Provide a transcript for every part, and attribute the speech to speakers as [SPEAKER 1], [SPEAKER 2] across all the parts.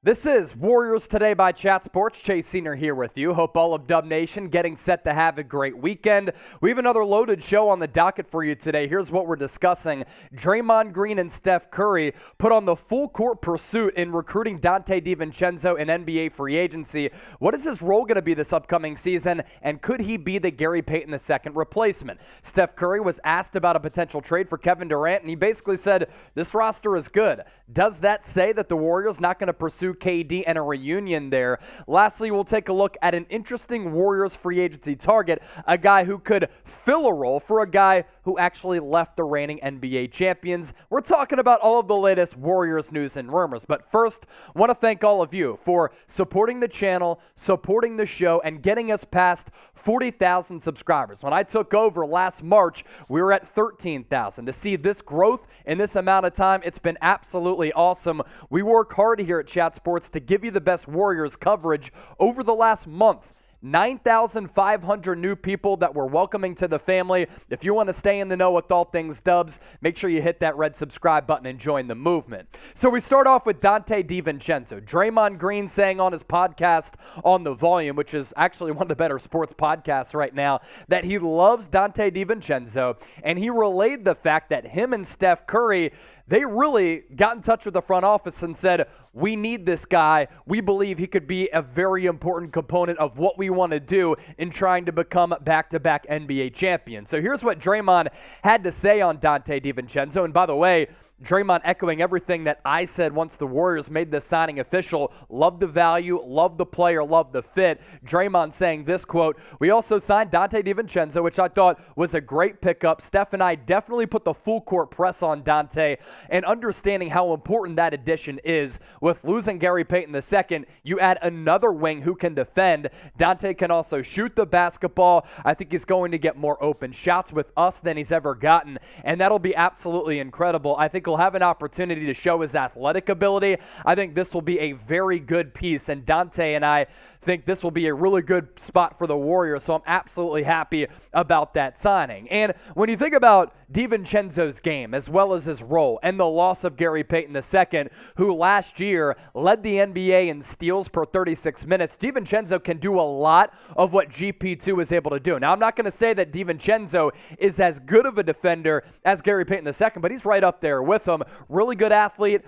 [SPEAKER 1] This is Warriors Today by Chat Sports. Chase Senior here with you. Hope all of Dub Nation getting set to have a great weekend. We have another loaded show on the docket for you today. Here's what we're discussing. Draymond Green and Steph Curry put on the full court pursuit in recruiting Donte DiVincenzo in NBA free agency. What is his role going to be this upcoming season, and could he be the Gary Payton II replacement? Steph Curry was asked about a potential trade for Kevin Durant, and he basically said, this roster is good. Does that say that the Warriors not going to pursue KD and a reunion there? Lastly, we'll take a look at an interesting Warriors free agency target, a guy who could fill a role for a guy who actually left the reigning NBA champions. We're talking about all of the latest Warriors news and rumors. But first, I want to thank all of you for supporting the channel, supporting the show, and getting us past 40,000 subscribers. When I took over last March, we were at 13,000. To see this growth in this amount of time, it's been absolutely awesome. We work hard here at Chat Sports to give you the best Warriors coverage over the last month. 9,500 new people that we're welcoming to the family. If you want to stay in the know with all things Dubs, make sure you hit that red subscribe button and join the movement. So we start off with Donte DiVincenzo. Draymond Green saying on his podcast on The Volume, which is actually one of the better sports podcasts right now, that he loves Donte DiVincenzo, and he relayed the fact that him and Steph Curry, they really got in touch with the front office and said, we need this guy. We believe he could be a very important component of what we want to do in trying to become back-to-back NBA champions. So here's what Draymond had to say on Donte DiVincenzo. And by the way, Draymond echoing everything that I said once the Warriors made this signing official. Love the value, love the player, love the fit. Draymond saying this, quote, "We also signed Donte DiVincenzo, which I thought was a great pickup. Steph and I definitely put the full court press on Donte, and understanding how important that addition is. With losing Gary Payton II, you add another wing who can defend. Donte can also shoot the basketball. I think he's going to get more open shots with us than he's ever gotten, and that'll be absolutely incredible. I think he'll have an opportunity to show his athletic ability. I think this will be a very good piece, and Donte and I think this will be a really good spot for the Warriors, so I'm absolutely happy about that signing. And when you think about DiVincenzo's game, as well as his role, and the loss of Gary Payton II, who last year led the NBA in steals per 36 minutes, DiVincenzo can do a lot of what GP2 is able to do. Now, I'm not going to say that DiVincenzo is as good of a defender as Gary Payton II, but he's right up there with him. Really good athlete.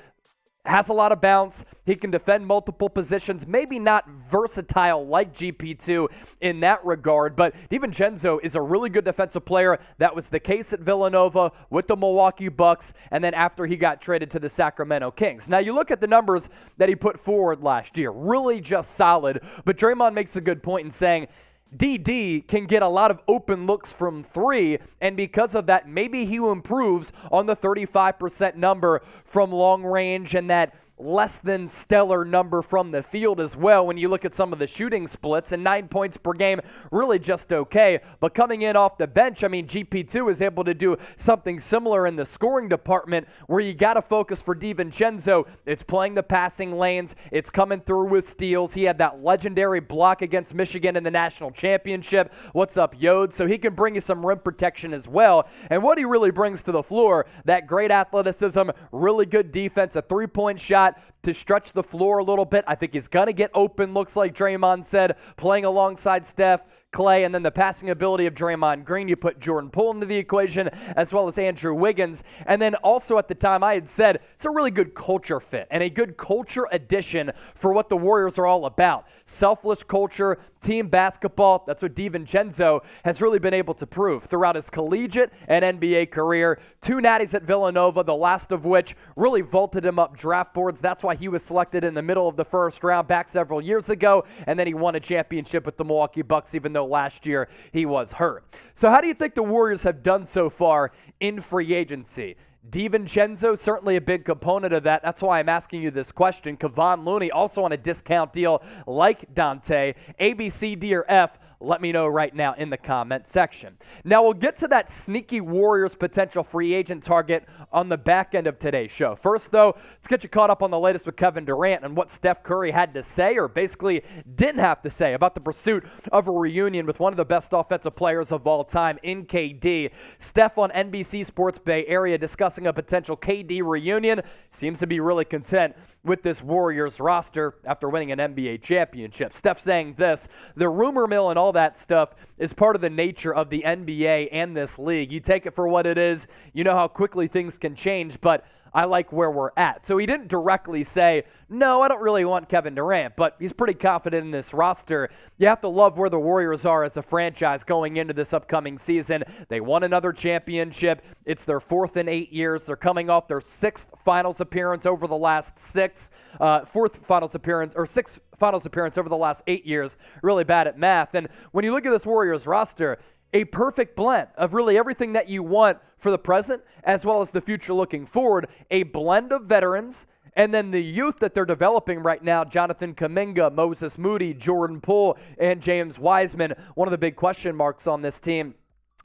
[SPEAKER 1] Has a lot of bounce. He can defend multiple positions. Maybe not versatile like GP2 in that regard, but DiVincenzo is a really good defensive player. That was the case at Villanova with the Milwaukee Bucks, and then after he got traded to the Sacramento Kings. Now, you look at the numbers that he put forward last year. Really just solid, but Draymond makes a good point in saying DD can get a lot of open looks from three, and because of that, maybe he improves on the 35% number from long range and that less than stellar number from the field as well when you look at some of the shooting splits, and 9 points per game, really just okay. But coming in off the bench, I mean, GP2 is able to do something similar in the scoring department where you got to focus for DiVincenzo. It's playing the passing lanes. It's coming through with steals. He had that legendary block against Michigan in the national championship. What's up, Yod? So he can bring you some rim protection as well. And what he really brings to the floor, that great athleticism, really good defense, a three-point shot to stretch the floor a little bit. I think he's going to get open, looks like Draymond said, playing alongside Steph, Clay, and then the passing ability of Draymond Green. You put Jordan Poole into the equation, as well as Andrew Wiggins. And then also at the time I had said it's a really good culture fit and a good culture addition for what the Warriors are all about. Selfless culture, team basketball. That's what DiVincenzo has really been able to prove throughout his collegiate and NBA career. 2 natties at Villanova, the last of which really vaulted him up draft boards. That's why he was selected in the middle of the first round back several years ago, and then he won a championship with the Milwaukee Bucks, even though last year he was hurt. So how do you think the Warriors have done so far in free agency? DiVincenzo, certainly a big component of that. That's why I'm asking you this question. Kevon Looney, also on a discount deal like Donte. A, B, C, D, or F? Let me know right now in the comment section. Now, we'll get to that sneaky Warriors potential free agent target on the back end of today's show. First, though, let's get you caught up on the latest with Kevin Durant and what Steph Curry had to say, or basically didn't have to say, about the pursuit of a reunion with one of the best offensive players of all time in KD. Steph on NBC Sports Bay Area discussing a potential KD reunion. Seems to be really content with this Warriors roster after winning an NBA championship. Steph saying this, the rumor mill and all that stuff is part of the nature of the NBA and this league. You take it for what it is. You know how quickly things can change, but I like where we're at. So he didn't directly say, no, I don't really want Kevin Durant, but he's pretty confident in this roster. You have to love where the Warriors are as a franchise going into this upcoming season. They won another championship. It's their 4th in 8 years. They're coming off their 6th finals appearance over the last 6, 4th finals appearance, or 6th finals appearance over the last 8 years. Really bad at math. And when you look at this Warriors roster, a perfect blend of really everything that you want for the present as well as the future looking forward. A blend of veterans, and then the youth that they're developing right now, Jonathan Kuminga, Moses Moody, Jordan Poole, and James Wiseman, one of the big question marks on this team.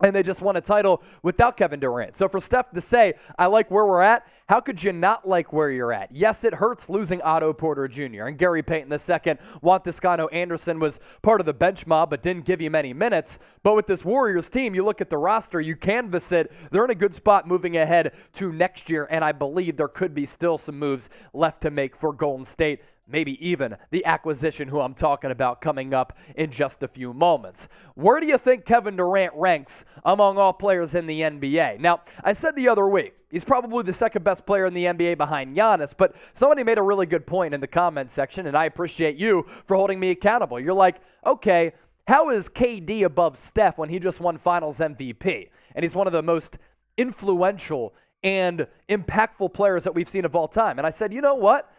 [SPEAKER 1] And they just won a title without Kevin Durant. So for Steph to say, I like where we're at, how could you not like where you're at? Yes, it hurts losing Otto Porter Jr. and Gary Payton II. Juan Toscano-Anderson was part of the bench mob but didn't give you many minutes. But with this Warriors team, you look at the roster, you canvass it, they're in a good spot moving ahead to next year, and I believe there could be still some moves left to make for Golden State. Maybe even the acquisition who I'm talking about coming up in just a few moments. Where do you think Kevin Durant ranks among all players in the NBA? Now, I said the other week, he's probably the second best player in the NBA behind Giannis, but somebody made a really good point in the comments section, and I appreciate you for holding me accountable. You're like, okay, how is KD above Steph when he just won Finals MVP? And he's one of the most influential and impactful players that we've seen of all time. And I said, you know what?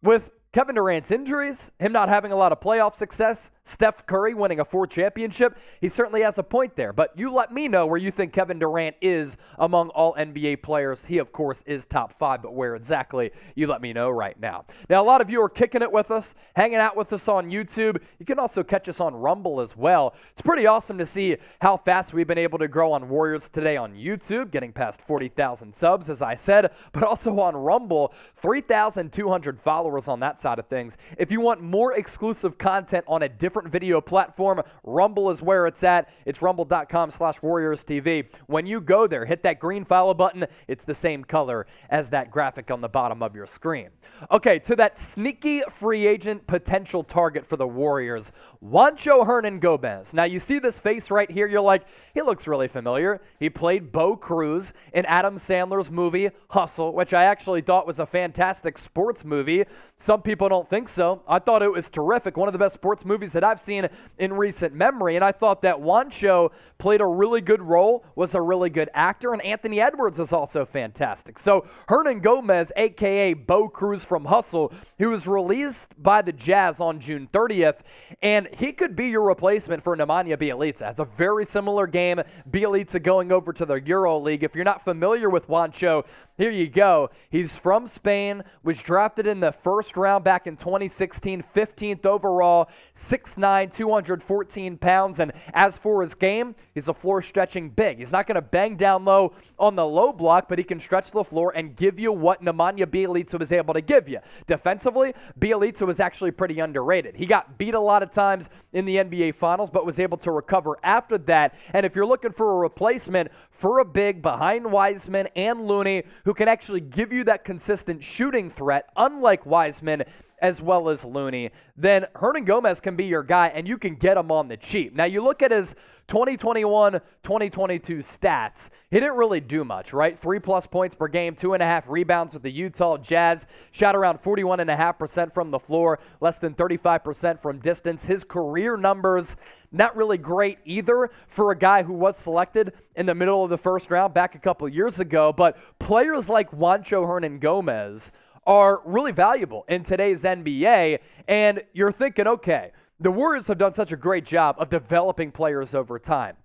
[SPEAKER 1] With Kevin Durant's injuries, him not having a lot of playoff success, Steph Curry winning a 4th championship, he certainly has a point there. But you let me know where you think Kevin Durant is among all NBA players. He, of course, is top 5, but where exactly, you let me know right now. Now, a lot of you are kicking it with us, hanging out with us on YouTube. You can also catch us on Rumble as well. It's pretty awesome to see how fast we've been able to grow on Warriors Today on YouTube, getting past 40,000 subs, as I said, but also on Rumble, 3,200 followers on that side of things. If you want more exclusive content on a different video platform, Rumble is where it's at. It's rumble.com/WarriorsTV. When you go there, hit that green follow button. It's the same color as that graphic on the bottom of your screen. Okay, to that sneaky free agent potential target for the Warriors, Juancho Hernangomez. Now, you see this face right here. You're like, he looks really familiar. He played Bo Cruz in Adam Sandler's movie Hustle, which I actually thought was a fantastic sports movie. Some people don't think so. I thought it was terrific. One of the best sports movies that I've seen in recent memory. And I thought that Juancho played a really good role, was a really good actor, and Anthony Edwards was also fantastic. So Hernangomez, a.k.a. Bo Cruz from Hustle, who was released by the Jazz on June 30th, and he could be your replacement for Nemanja Bjelica. Has a very similar game. Bjelica going over to the Euro League. If you're not familiar with Juancho, here you go. He's from Spain, was drafted in the first round back in 2016, 15th overall, 6'9", 214 pounds. And as for his game, he's a floor-stretching big. He's not going to bang down low on the low block, but he can stretch the floor and give you what Nemanja Bjelica was able to give you. Defensively, Bjelica was actually pretty underrated. He got beat a lot of times in the NBA Finals, but was able to recover after that. And if you're looking for a replacement for a big behind Wiseman and Looney, who can actually give you that consistent shooting threat, unlike Wiseman as well as Looney, then Hernangomez can be your guy, and you can get him on the cheap. Now, you look at his 2021-2022 stats. He didn't really do much, right? 3+ points per game, 2.5 rebounds with the Utah Jazz, shot around 41.5% from the floor, less than 35% from distance. His career numbers, not really great either for a guy who was selected in the middle of the first round back a couple years ago, but players like Juancho Hernangomez are really valuable in today's NBA, and you're thinking, okay, the Warriors have done such a great job of developing players over time,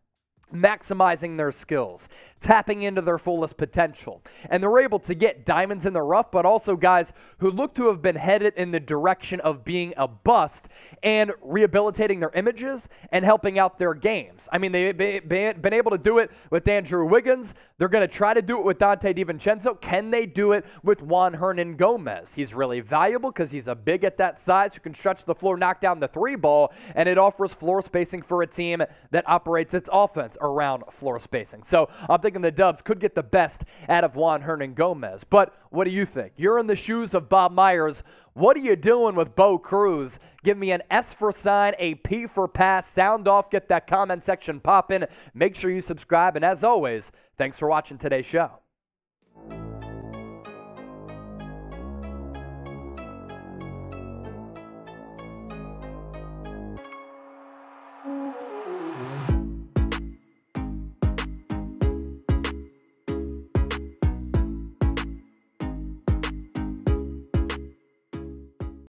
[SPEAKER 1] maximizing their skills, tapping into their fullest potential. And they're able to get diamonds in the rough, but also guys who look to have been headed in the direction of being a bust and rehabilitating their images and helping out their games. I mean, they've been able to do it with Andrew Wiggins. They're going to try to do it with Donte DiVincenzo. Can they do it with Juan Hernangomez? He's really valuable because he's a big at that size who can stretch the floor, knock down the three ball, and it offers floor spacing for a team that operates its offense. yards around floor spacing. So I'm thinking the Dubs could get the best out of Juan Hernangomez. But what do you think? You're in the shoes of Bob Myers. What are you doing with Bo Cruz? Give me an S for sign, a P for pass. Sound off. Get that comment section popping. Make sure you subscribe. And as always, thanks for watching today's show.